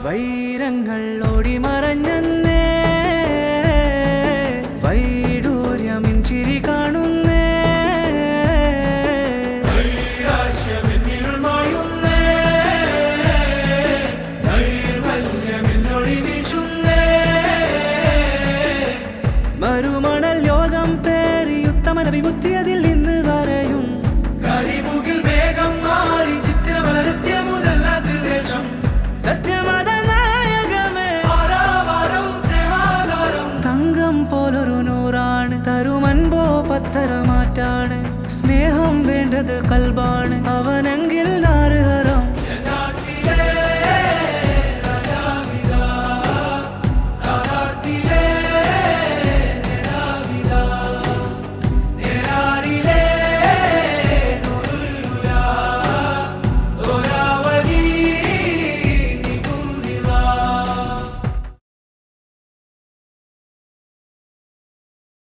വൈരങ്ങൾ ഓടി മറഞ്ഞെന്നേ വൈഡൂര്യമിൻ ചിരി കാണുന്നേ മരുമണൽ യോഗം പേറി ഉത്തമന വിമുക്തിയതിൽ നിന്ന് വരെയും കരിമുകിൽ വേഗം മാറി ചിത്രമലത്യ മുതല്ലാത്ത ദേശം സത്യമത നായകമേ തങ്കം പോലൊരു നൂറാണ് തരുമൻപോ പത്തര മാറ്റാണ് സ്നേഹം വേണ്ടത് കൽബാണ് അവനെങ്കിൽ നാറ്